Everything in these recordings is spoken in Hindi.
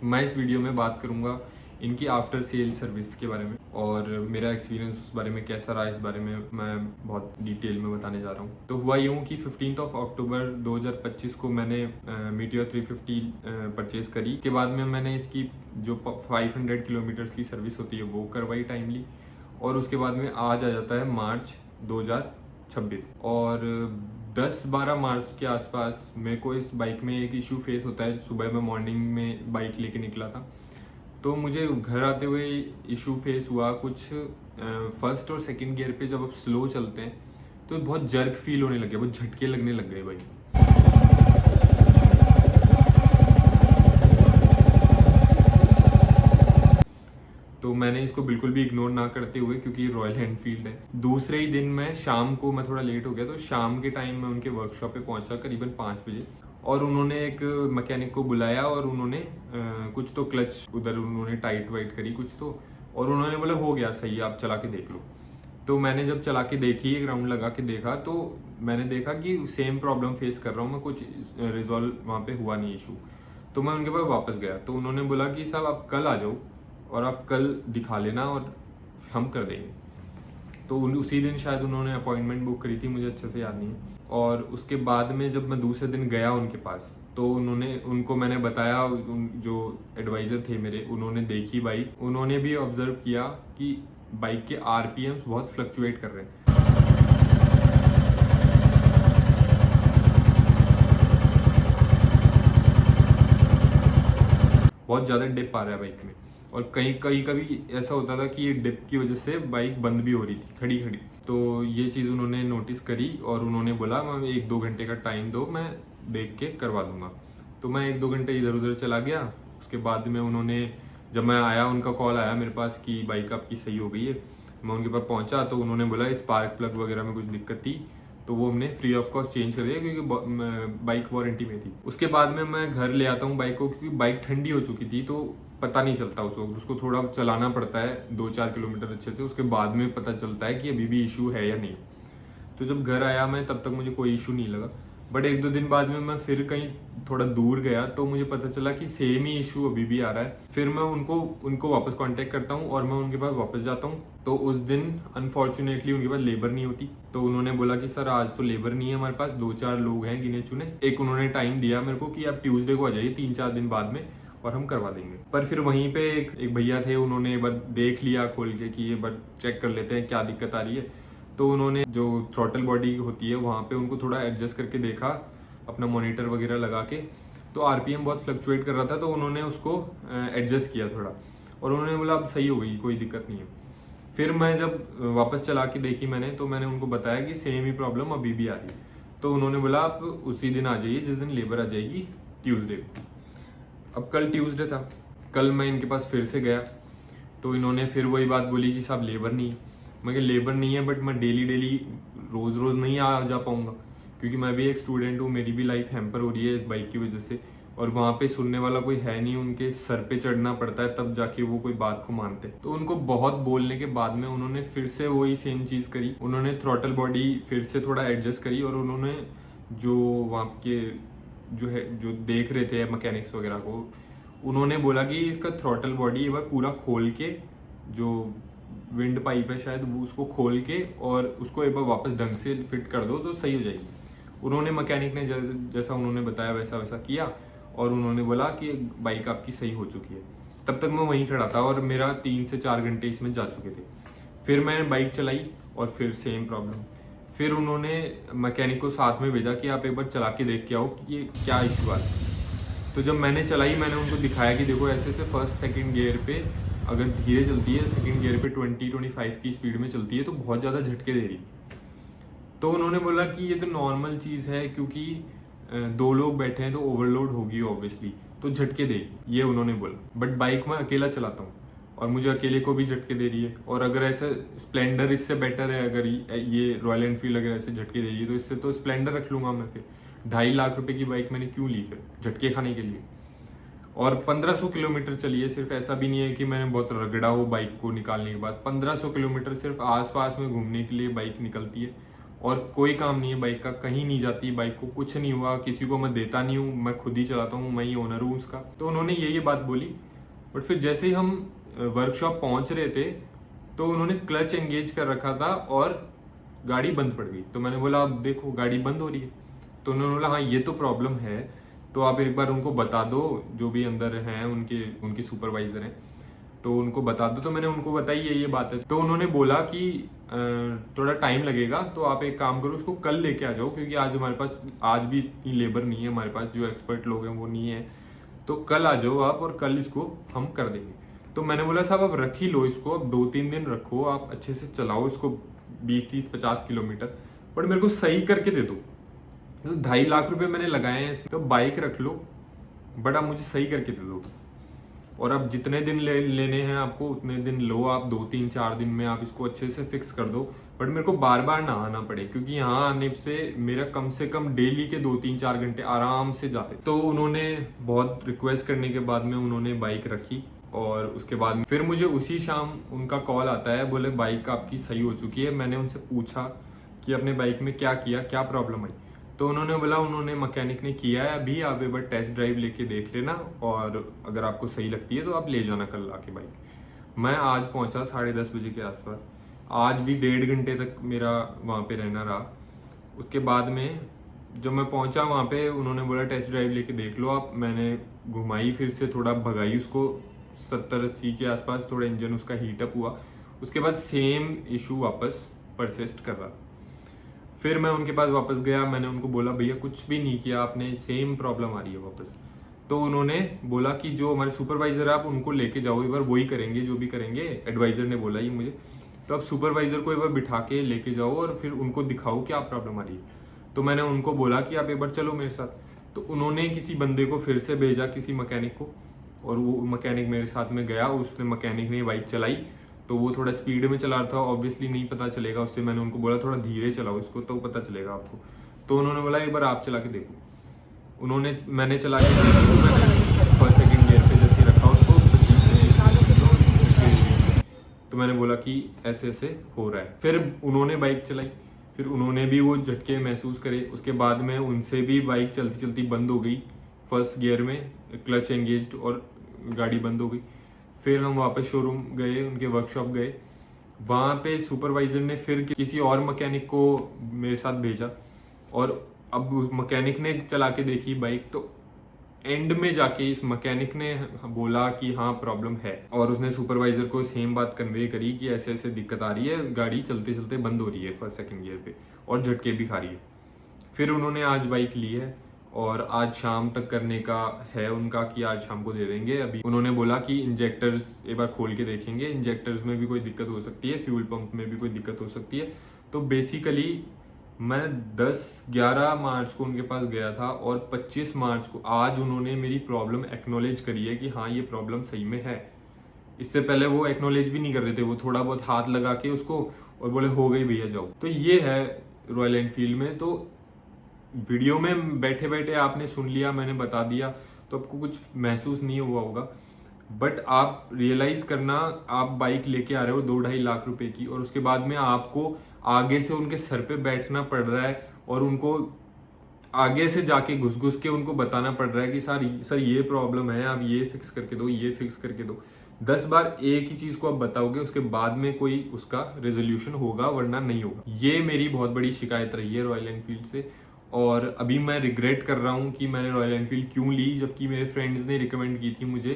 मैं इस वीडियो में बात करूंगा इनकी आफ्टर सेल सर्विस के बारे में और मेरा एक्सपीरियंस उस बारे में कैसा रहा, इस बारे में मैं बहुत डिटेल में बताने जा रहा हूँ। तो हुआ यूँ कि 15 अक्टूबर 2025 को मैंने मीटियोर 350 परचेज़ करी। के बाद में मैंने इसकी जो 500 किलोमीटर्स की सर्विस होती है वो करवाई टाइमली, और उसके बाद में आज आ जाता है मार्च 2026 और 10-12 मार्च के आसपास मेरे को इस बाइक में एक इशू फेस होता है। सुबह मैं मॉर्निंग में बाइक लेके निकला था, तो मुझे घर आते हुए इशू फेस हुआ कुछ। फर्स्ट और सेकंड गियर पे जब आप स्लो चलते हैं तो बहुत जर्क फील होने लगे, बहुत झटके लगने लग गए भाई। तो मैंने इसको बिल्कुल भी इग्नोर ना करते हुए, क्योंकि रॉयल एनफील्ड है, दूसरे ही दिन मैं शाम को, मैं थोड़ा लेट हो गया तो शाम के टाइम मैं उनके वर्कशॉप पे पहुंचा करीबन 5 बजे, और उन्होंने एक मैकेनिक को बुलाया और उन्होंने कुछ तो क्लच उधर उन्होंने टाइट वाइट करी कुछ तो, और उन्होंने बोला हो गया सही है, आप चला के देख लो। तो मैंने जब चला के देखी, एक राउंड लगा के देखा, तो मैंने देखा कि सेम प्रॉब्लम फेस कर रहा हूँ मैं, कुछ रिजॉल्व वहाँ पे हुआ नहीं इशू। तो मैं उनके पास वापस गया, तो उन्होंने बोला कि साहब आप कल आ जाओ और आप कल दिखा लेना और हम कर देंगे। तो उसी दिन शायद उन्होंने अपॉइंटमेंट बुक करी थी, मुझे अच्छे से याद नहीं है। और उसके बाद में जब मैं दूसरे दिन गया उनके पास, तो उनको मैंने बताया, जो एडवाइज़र थे मेरे, उन्होंने देखी बाइक, उन्होंने भी ऑब्जर्व किया कि बाइक के आरपीएम्स बहुत फ्लक्चुएट कर रहे हैं। बहुत ज़्यादा डिप आ रहा है बाइक में, और कहीं कहीं कभी ऐसा होता था कि ये डिप की वजह से बाइक बंद भी हो रही थी खड़ी खड़ी। तो ये चीज़ उन्होंने नोटिस करी और उन्होंने बोला मैं 1-2 घंटे का टाइम दो, मैं देख के करवा दूंगा। तो मैं 1-2 घंटे इधर उधर चला गया। उसके बाद में उन्होंने, जब मैं आया, उनका कॉल आया मेरे पास कि बाइक आपकी सही हो गई है। मैं उनके पास पहुंचा तो उन्होंने बोला स्पार्क प्लग वगैरह में कुछ दिक्कत थी, तो वो हमने फ्री ऑफ कॉस्ट चेंज कर दिया क्योंकि बाइक वारंटी में थी। उसके बाद में मैं घर ले आता हूँ बाइक को, क्योंकि बाइक ठंडी हो चुकी थी, तो पता नहीं चलता उस वक्त, उसको थोड़ा चलाना पड़ता है 2-4 किलोमीटर अच्छे से, उसके बाद में पता चलता है कि अभी भी इशू है या नहीं। तो जब घर आया मैं, तब तक मुझे कोई इशू नहीं लगा, बट 1-2 दिन बाद में मैं फिर कहीं थोड़ा दूर गया तो मुझे पता चला कि सेम ही इशू अभी भी आ रहा है। फिर मैं उनको वापस कांटेक्ट करता हूँ और मैं उनके पास वापस जाता हूँ। तो उस दिन अनफॉर्चुनेटली उनके पास लेबर नहीं होती, तो उन्होंने बोला कि सर आज तो लेबर नहीं है हमारे पास, 2-4 लोग हैं गिने चुने। एक उन्होंने टाइम दिया मेरे को कि आप ट्यूसडे को आ जाइए 3-4 दिन बाद में और हम करवा देंगे। पर फिर वहीं पे एक भैया थे, उन्होंने एक बार देख लिया खोल के कि ये बार चेक कर लेते हैं क्या दिक्कत आ रही है। तो उन्होंने जो थ्रॉटल बॉडी होती है वहाँ पे उनको थोड़ा एडजस्ट करके देखा अपना मॉनिटर वगैरह लगा के, तो आरपीएम बहुत फ्लक्चुएट कर रहा था, तो उन्होंने उसको एडजस्ट किया थोड़ा, और उन्होंने बोला अब सही हो गई, कोई दिक्कत नहीं है। फिर मैं जब वापस चला के देखी मैंने, तो मैंने उनको बताया कि सेम ही प्रॉब्लम अभी भी आ रही है। तो उन्होंने बोला आप उसी दिन आ जाइए जिस दिन लेबर आ जाएगी, ट्यूसडे। अब कल ट्यूसडे था, कल मैं इनके पास फिर से गया, तो इन्होंने फिर वही बात बोली कि साहब लेबर नहीं है। मैं कहा लेबर नहीं है, बट मैं डेली डेली रोज़ रोज़ नहीं आ जा पाऊँगा, क्योंकि मैं भी एक स्टूडेंट हूँ, मेरी भी लाइफ हैम्पर हो रही है इस बाइक की वजह से, और वहाँ पे सुनने वाला कोई है नहीं, उनके सर पे चढ़ना पड़ता है तब जाके वो कोई बात को मानते। तो उनको बहुत बोलने के बाद में उन्होंने फिर से वही सेम चीज़ करी, उन्होंने थ्रॉटल बॉडी फिर से थोड़ा एडजस्ट करी, और उन्होंने जो वहाँ के जो है जो देख रहे थे मैकेनिक्स वगैरह को, उन्होंने बोला कि इसका थ्रॉटल बॉडी एक बार पूरा खोल के, जो विंड पाइप है शायद वो उसको खोल के और उसको एक बार वापस ढंग से फिट कर दो तो सही हो जाएगी। उन्होंने मैकेनिक ने जैसा उन्होंने बताया वैसा वैसा किया, और उन्होंने बोला कि बाइक आपकी सही हो चुकी है। तब तक मैं वहीं खड़ा था और मेरा 3 से 4 घंटे इसमें जा चुके थे। फिर मैंने बाइक चलाई और फिर सेम प्रॉब्लम। फिर उन्होंने मैकेनिक को साथ में भेजा कि आप एक बार चला के देख के आओ कि ये क्या इशू आ रहा है। तो जब मैंने चलाई, मैंने उनको दिखाया कि देखो ऐसे ऐसे फर्स्ट सेकंड गियर पे अगर धीरे चलती है, सेकंड गियर पे 20-25 की स्पीड में चलती है तो बहुत ज़्यादा झटके दे रही। तो उन्होंने बोला कि ये तो नॉर्मल चीज़ है, क्योंकि 2 लोग बैठे हैं तो ओवरलोड होगी ऑब्वियसली, तो झटके देगी, ये उन्होंने बोला। बट बाइक मैं अकेला चलाता हूँ और मुझे अकेले को भी झटके दे रही है, और अगर ऐसे स्प्लेंडर इससे बेटर है, अगर ये रॉयल एनफील्ड अगर ऐसे झटके देगी तो इससे तो स्प्लेंडर रख लूँगा मैं। फिर 2.5 लाख रुपए की बाइक मैंने क्यों ली फिर झटके खाने के लिए? और 1500 किलोमीटर चली है सिर्फ, ऐसा भी नहीं है कि मैंने बहुत रगड़ा हो बाइक को निकालने के बाद। 1500 किलोमीटर सिर्फ आसपास में घूमने के लिए बाइक निकलती है, और कोई काम नहीं है बाइक का, कहीं नहीं जाती बाइक को, कुछ नहीं हुआ, किसी को मैं देता नहीं हूँ, मैं खुद ही चलाता हूँ, मैं ही ओनर हूँ उसका। तो उन्होंने ये बात बोली। बट फिर जैसे ही हम वर्कशॉप पहुँच रहे थे तो उन्होंने क्लच एंगेज कर रखा था और गाड़ी बंद पड़ गई। तो मैंने बोला अब देखो गाड़ी बंद हो रही है। तो उन्होंने बोला हाँ ये तो प्रॉब्लम है, तो आप एक बार उनको बता दो, जो भी अंदर हैं उनके सुपरवाइजर हैं, तो उनको बता दो। तो मैंने उनको बताई ये बात है। तो उन्होंने बोला कि थोड़ा टाइम लगेगा, तो आप एक काम करो उसको कल लेके आ जाओ, क्योंकि आज हमारे पास आज भी इतनी लेबर नहीं है हमारे पास, जो एक्सपर्ट लोग हैं वो नहीं है, तो कल आ जाओ आप और कल इसको हम कर देंगे। तो मैंने बोला साहब आप रख ही लो इसको, अब 2-3 दिन रखो, आप अच्छे से चलाओ इसको 20-30-50 किलोमीटर, बट मेरे को सही करके दे दो। तो 2.5 लाख रुपए मैंने लगाए हैं इसमें, तो बाइक रख लो बट आप मुझे सही करके दे दो। और अब जितने दिन लेने हैं आपको उतने दिन लो, आप 2-3-4 दिन में आप इसको अच्छे से फिक्स कर दो, बट मेरे को बार बार ना आना पड़े, क्योंकि यहाँ आने से मेरा कम से कम डेली के 2-3-4 घंटे आराम से जाते। तो उन्होंने बहुत रिक्वेस्ट करने के बाद में उन्होंने बाइक रखी, और उसके बाद फिर मुझे उसी शाम उनका कॉल आता है, बोले बाइक आपकी सही हो चुकी है। मैंने उनसे पूछा कि अपने बाइक में क्या किया, क्या प्रॉब्लम आई। तो उन्होंने बोला उन्होंने मैकेनिक ने किया है अभी, आप एक बार टेस्ट ड्राइव लेके देख लेना, और अगर आपको सही लगती है तो आप ले जाना कल आके बाइक। मैं आज पहुंचा 10:30 बजे के आसपास, आज भी 1.5 घंटे तक मेरा वहाँ पे रहना रहा। उसके बाद में जब मैं पहुंचा वहाँ पे, उन्होंने बोला टेस्ट ड्राइव लेके देख लो आप। मैंने घुमाई, फिर से थोड़ा भगाई उसको 70-80 के आसपास, थोड़ा इंजन उसका हीटअप हुआ। उसके बाद सेम इशू वापस परसिस्ट कर रहा। फिर मैं उनके पास वापस गया, मैंने उनको बोला भैया कुछ भी नहीं किया आपने, सेम प्रॉब्लम आ रही है वापस। तो उन्होंने बोला कि जो हमारे सुपरवाइजर है आप उनको लेके जाओ, एक बार वही करेंगे जो भी करेंगे, एडवाइजर ने बोला ही मुझे। तो आप सुपरवाइजर को एक बार बिठा के लेके जाओ और फिर उनको दिखाओ क्या प्रॉब्लम आ रही है। तो मैंने उनको बोला कि आप एक बार चलो मेरे साथ। तो उन्होंने किसी बंदे को फिर से भेजा, किसी मैकेनिक को, और वो मैकेनिक मेरे साथ में गया। उसने मैकेनिक ने बाइक चलाई, तो वो थोड़ा स्पीड में चला रहा था, ऑब्वियसली नहीं पता चलेगा उससे। मैंने उनको बोला थोड़ा धीरे चलाओ इसको, तो पता चलेगा आपको। तो उन्होंने बोला एक बार आप चला के देखो। मैंने चला के देखी, तो मैंने फर्स्ट सेकंड गियर पे जैसे रखा उसको, तो मैंने बोला कि ऐसे ऐसे हो रहा है। फिर उन्होंने बाइक चलाई, फिर उन्होंने भी वो झटके महसूस करे। उसके बाद में उनसे भी बाइक चलती चलती बंद हो गई, फर्स्ट गियर में क्लच एंगेज्ड, और गाड़ी बंद हो गई। फिर हम वापस शोरूम गए, उनके वर्कशॉप गए। वहाँ पे सुपरवाइजर ने फिर किसी और मैकेनिक को मेरे साथ भेजा, और अब मैकेनिक ने चला के देखी बाइक। तो एंड में जाके इस मैकेनिक ने बोला कि हाँ प्रॉब्लम है, और उसने सुपरवाइजर को सेम बात कन्वे करी कि ऐसे ऐसे दिक्कत आ रही है, गाड़ी चलते चलते बंद हो रही है फर्स्ट सेकंड गियर पे, और झटके भी खा रही है। फिर उन्होंने आज बाइक ली है, और आज शाम तक करने का है उनका, कि आज शाम को दे देंगे। अभी उन्होंने बोला कि इंजेक्टर्स एक बार खोल के देखेंगे, इंजेक्टर्स में भी कोई दिक्कत हो सकती है, फ्यूल पंप में भी कोई दिक्कत हो सकती है। तो बेसिकली मैं 10-11 मार्च को उनके पास गया था, और 25 मार्च को आज उन्होंने मेरी प्रॉब्लम एक्नॉलेज करी है कि हाँ ये प्रॉब्लम सही में है। इससे पहले वो एक्नॉलेज भी नहीं कर रहे थे, वो थोड़ा बहुत हाथ लगा के उसको और बोले हो गई भैया जाओ। तो ये है रॉयल एनफील्ड में। तो वीडियो में बैठे बैठे आपने सुन लिया, मैंने बता दिया, तो आपको कुछ महसूस नहीं हुआ होगा, बट आप रियलाइज करना, आप बाइक लेके आ रहे हो 2-2.5 लाख रुपए की, और उसके बाद में आपको आगे से उनके सर पे बैठना पड़ रहा है, और उनको आगे से जाके घुस घुस के उनको बताना पड़ रहा है कि सर ये प्रॉब्लम है, आप ये फिक्स करके दो, ये फिक्स करके दो। 10 बार एक ही चीज को आप बताओगे, उसके बाद में कोई उसका रेजोल्यूशन होगा, वरना नहीं होगा। ये मेरी बहुत बड़ी शिकायत रही है रॉयल एनफील्ड से, और अभी मैं रिग्रेट कर रहा हूँ कि मैंने रॉयल एनफील्ड क्यों ली, जबकि मेरे फ्रेंड्स ने रिकमेंड की थी मुझे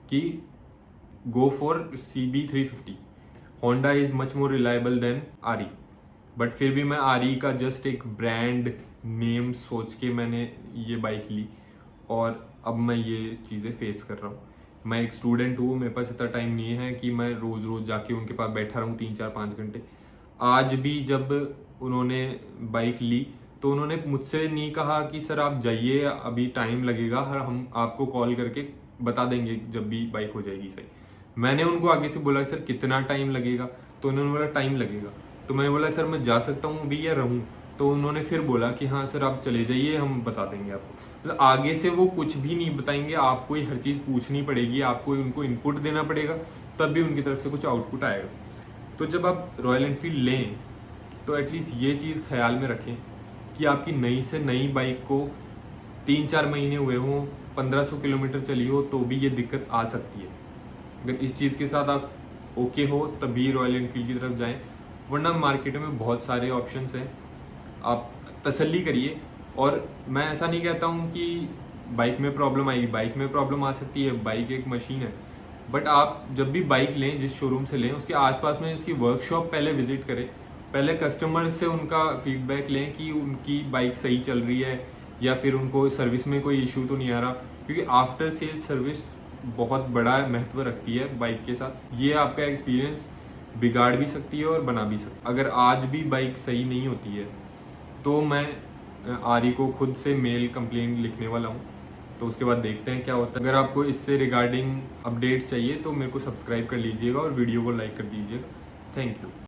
कि go for CB350, Honda is much more reliable then आरी। बट फिर भी मैं आरी का जस्ट एक ब्रांड नेम सोच के मैंने ये बाइक ली, और अब मैं ये चीज़ें फेस कर रहा हूँ। मैं एक स्टूडेंट हूँ, मेरे पास इतना टाइम नहीं है कि मैं रोज़ रोज़ जाके उनके पास बैठा रहूँ 3-4-5 घंटे। आज भी जब उन्होंने बाइक ली, तो उन्होंने मुझसे नहीं कहा कि सर आप जाइए अभी टाइम लगेगा, हम आपको कॉल करके बता देंगे जब भी बाइक हो जाएगी सही। मैंने उनको आगे से बोला सर कितना टाइम लगेगा, तो उन्होंने बोला टाइम लगेगा। तो मैंने बोला सर मैं जा सकता हूँ अभी या रहूँ, तो उन्होंने फिर बोला कि हाँ सर आप चले जाइए, हम बता देंगे आपको। मतलब आगे से वो कुछ भी नहीं बताएंगे, आपको ही हर चीज़ पूछनी पड़ेगी, आपको उनको इनपुट देना पड़ेगा, तब भी उनकी तरफ से कुछ आउटपुट आएगा। तो जब आप रॉयल एनफील्ड लें तो एटलीस्ट ये चीज़ ख्याल में रखें कि आपकी नई से नई बाइक को 3-4 महीने हुए हों, 1500 किलोमीटर चली हो तो भी ये दिक्कत आ सकती है। अगर इस चीज़ के साथ आप ओके हो तभी रॉयल एनफील्ड की तरफ जाएं, वरना मार्केट में बहुत सारे ऑप्शंस हैं, आप तसल्ली करिए। और मैं ऐसा नहीं कहता हूँ कि बाइक में प्रॉब्लम आएगी, बाइक में प्रॉब्लम आ सकती है, बाइक एक मशीन है, बट आप जब भी बाइक लें, जिस शोरूम से लें, उसके आसपास में उसकी वर्कशॉप पहले विजिट करें, पहले कस्टमर से उनका फीडबैक लें कि उनकी बाइक सही चल रही है या फिर उनको सर्विस में कोई इशू तो नहीं आ रहा, क्योंकि आफ्टर सेल सर्विस बहुत बड़ा महत्व रखती है बाइक के साथ। ये आपका एक्सपीरियंस बिगाड़ भी सकती है और बना भी सकती है। अगर आज भी बाइक सही नहीं होती है तो मैं आरी को खुद से मेल कंप्लेंट लिखने वाला हूँ, तो उसके बाद देखते हैं क्या होता है। अगर आपको इससे रिगार्डिंग अपडेट्स चाहिए तो मेरे को सब्सक्राइब कर लीजिएगा और वीडियो को लाइक कर दीजिएगा। Thank you.